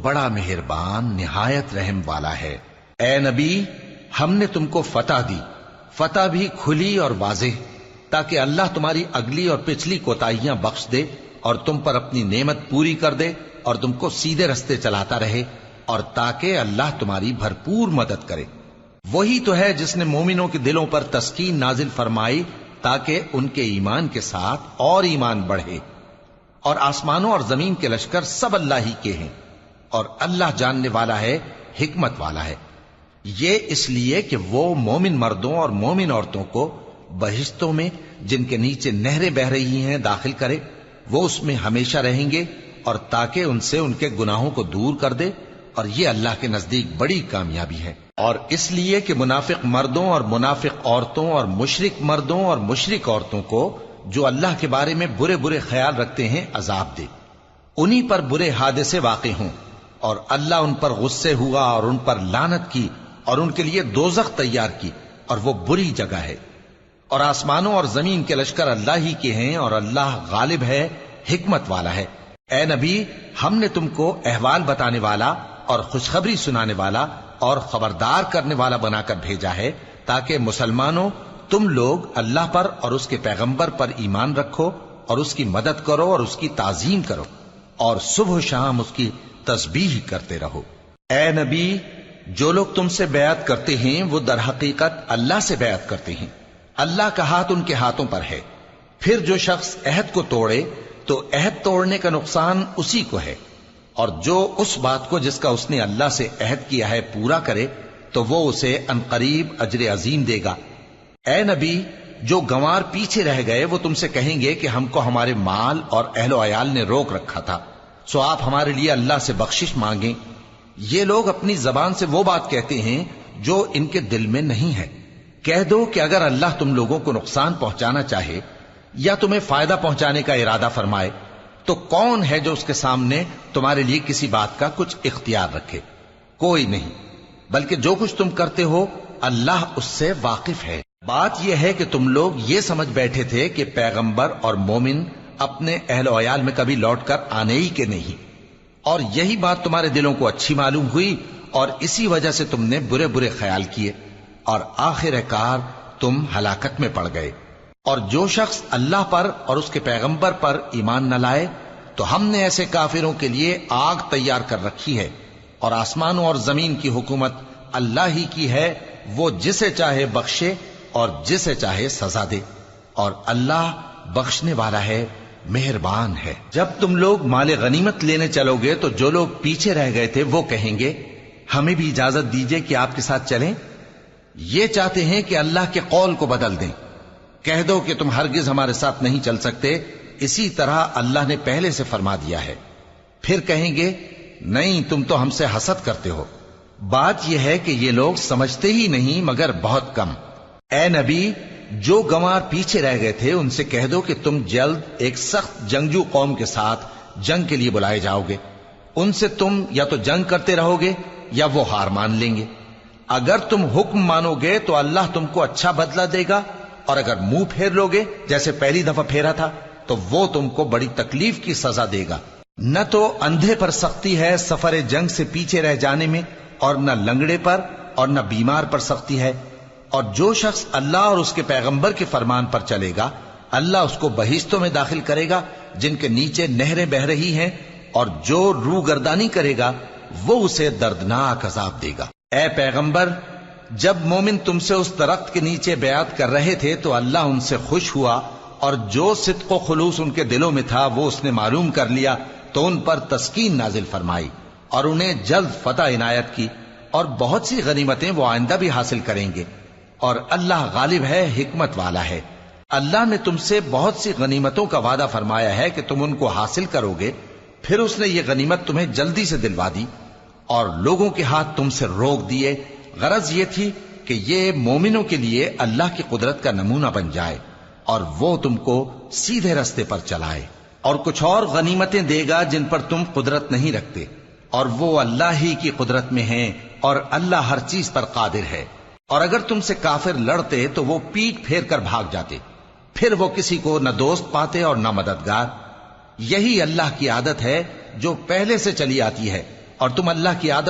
بڑا مہربان نہایت رحم والا ہے۔ اے نبی، ہم نے تم کو فتح دی، فتح بھی کھلی اور واضح، تاکہ اللہ تمہاری اگلی اور پچھلی کوتاہیاں بخش دے اور تم پر اپنی نعمت پوری کر دے اور تم کو سیدھے رستے چلاتا رہے، اور تاکہ اللہ تمہاری بھرپور مدد کرے۔ وہی تو ہے جس نے مومنوں کے دلوں پر تسکین نازل فرمائی تاکہ ان کے ایمان کے ساتھ اور ایمان بڑھے، اور آسمانوں اور زمین کے لشکر سب اللہ ہی کے ہیں، اور اللہ جاننے والا ہے، حکمت والا ہے۔ یہ اس لیے کہ وہ مومن مردوں اور مومن عورتوں کو بہشتوں میں جن کے نیچے نہریں بہ رہی ہیں داخل کرے، وہ اس میں ہمیشہ رہیں گے، اور تاکہ ان سے ان کے گناہوں کو دور کر دے، اور یہ اللہ کے نزدیک بڑی کامیابی ہے۔ اور اس لیے کہ منافق مردوں اور منافق عورتوں اور مشرک مردوں اور مشرک عورتوں کو جو اللہ کے بارے میں برے برے خیال رکھتے ہیں عذاب دے، انہی پر برے حادثے واقع ہوں، اور اللہ ان پر غصے ہوا اور ان پر لعنت کی اور ان کے لیے دوزخ تیار کی، اور وہ بری جگہ ہے۔ اور آسمانوں اور زمین کے لشکر اللہ ہی کے ہیں، اور اللہ غالب ہے، حکمت والا ہے۔ اے نبی، ہم نے تم کو احوال بتانے والا اور خوشخبری سنانے والا اور خبردار کرنے والا بنا کر بھیجا ہے، تاکہ مسلمانوں تم لوگ اللہ پر اور اس کے پیغمبر پر ایمان رکھو اور اس کی مدد کرو اور اس کی تعظیم کرو، اور صبح و شام اس کی تسبیح کرتے رہو۔ اے نبی، جو لوگ تم سے بیعت کرتے ہیں وہ در حقیقت اللہ سے بیعت کرتے ہیں، اللہ کا ہاتھ ان کے ہاتھوں پر ہے۔ پھر جو شخص عہد کو توڑے تو عہد توڑنے کا نقصان اسی کو ہے، اور جو اس بات کو جس کا اس نے اللہ سے عہد کیا ہے پورا کرے تو وہ اسے عنقریب اجر عظیم دے گا۔ اے نبی، جو گنوار پیچھے رہ گئے وہ تم سے کہیں گے کہ ہم کو ہمارے مال اور اہل و عیال نے روک رکھا تھا، سو آپ ہمارے لیے اللہ سے بخشش مانگیں۔ یہ لوگ اپنی زبان سے وہ بات کہتے ہیں جو ان کے دل میں نہیں ہے۔ کہہ دو کہ اگر اللہ تم لوگوں کو نقصان پہنچانا چاہے یا تمہیں فائدہ پہنچانے کا ارادہ فرمائے تو کون ہے جو اس کے سامنے تمہارے لیے کسی بات کا کچھ اختیار رکھے؟ کوئی نہیں، بلکہ جو کچھ تم کرتے ہو اللہ اس سے واقف ہے۔ بات یہ ہے کہ تم لوگ یہ سمجھ بیٹھے تھے کہ پیغمبر اور مومن اپنے اہل و عیال میں کبھی لوٹ کر آنے ہی کے نہیں، اور یہی بات تمہارے دلوں کو اچھی معلوم ہوئی اور اسی وجہ سے تم نے برے برے خیال کیے، اور آخر کار تم ہلاکت میں پڑ گئے۔ اور جو شخص اللہ پر اور اس کے پیغمبر پر ایمان نہ لائے تو ہم نے ایسے کافروں کے لیے آگ تیار کر رکھی ہے، اور آسمانوں اور زمین کی حکومت اللہ ہی کی ہے، وہ جسے چاہے بخشے اور جسے چاہے سزا دے، اور اللہ بخشنے والا ہے، مہربان ہے۔ جب تم لوگ مال غنیمت لینے چلو گے تو جو لوگ پیچھے رہ گئے تھے وہ کہیں گے ہمیں بھی اجازت دیجئے کہ آپ کے ساتھ چلیں۔ یہ چاہتے ہیں کہ اللہ کے قول کو بدل دیں۔ کہہ دو کہ تم ہرگز ہمارے ساتھ نہیں چل سکتے، اسی طرح اللہ نے پہلے سے فرما دیا ہے۔ پھر کہیں گے نہیں، تم تو ہم سے حسد کرتے ہو۔ بات یہ ہے کہ یہ لوگ سمجھتے ہی نہیں مگر بہت کم۔ اے نبی، جو گنوار پیچھے رہ گئے تھے ان سے کہہ دو کہ تم جلد ایک سخت جنگجو قوم کے ساتھ جنگ کے لیے بلائے جاؤ گے، ان سے تم یا تو جنگ کرتے رہو گے یا وہ ہار مان لیں گے۔ اگر تم حکم مانو گے تو اللہ تم کو اچھا بدلہ دے گا، اور اگر منہ پھیر لو گے جیسے پہلی دفعہ پھیرا تھا تو وہ تم کو بڑی تکلیف کی سزا دے گا۔ نہ تو اندھے پر سختی ہے سفر جنگ سے پیچھے رہ جانے میں، اور نہ لنگڑے پر اور نہ بیمار پر سختی ہے، اور جو شخص اللہ اور اس کے پیغمبر کے فرمان پر چلے گا اللہ اس کو بہشتوں میں داخل کرے گا جن کے نیچے نہریں بہ رہی ہیں، اور جو روگردانی کرے گا وہ اسے دردناک عذاب دے گا۔ اے پیغمبر، جب مومن تم سے اس درخت کے نیچے بیعت کر رہے تھے تو اللہ ان سے خوش ہوا، اور جو صدق و خلوص ان کے دلوں میں تھا وہ اس نے معلوم کر لیا تو ان پر تسکین نازل فرمائی اور انہیں جلد فتح عنایت کی، اور بہت سی غنیمتیں وہ آئندہ بھی حاصل کریں گے، اور اللہ غالب ہے، حکمت والا ہے۔ اللہ نے تم سے بہت سی غنیمتوں کا وعدہ فرمایا ہے کہ تم ان کو حاصل کرو گے، پھر اس نے یہ غنیمت تمہیں جلدی سے دلوا دی اور لوگوں کے ہاتھ تم سے روک دیے۔ غرض یہ تھی کہ یہ مومنوں کے لیے اللہ کی قدرت کا نمونہ بن جائے اور وہ تم کو سیدھے رستے پر چلائے، اور کچھ اور غنیمتیں دے گا جن پر تم قدرت نہیں رکھتے، اور وہ اللہ ہی کی قدرت میں ہیں، اور اللہ ہر چیز پر قادر ہے۔ اور اگر تم سے کافر لڑتے تو وہ پیٹ پھیر کر بھاگ جاتے، پھر وہ کسی کو نہ دوست پاتے اور نہ مددگار۔ یہی اللہ کی عادت ہے جو پہلے سے چلی آتی ہے، اور تم اللہ کی عادت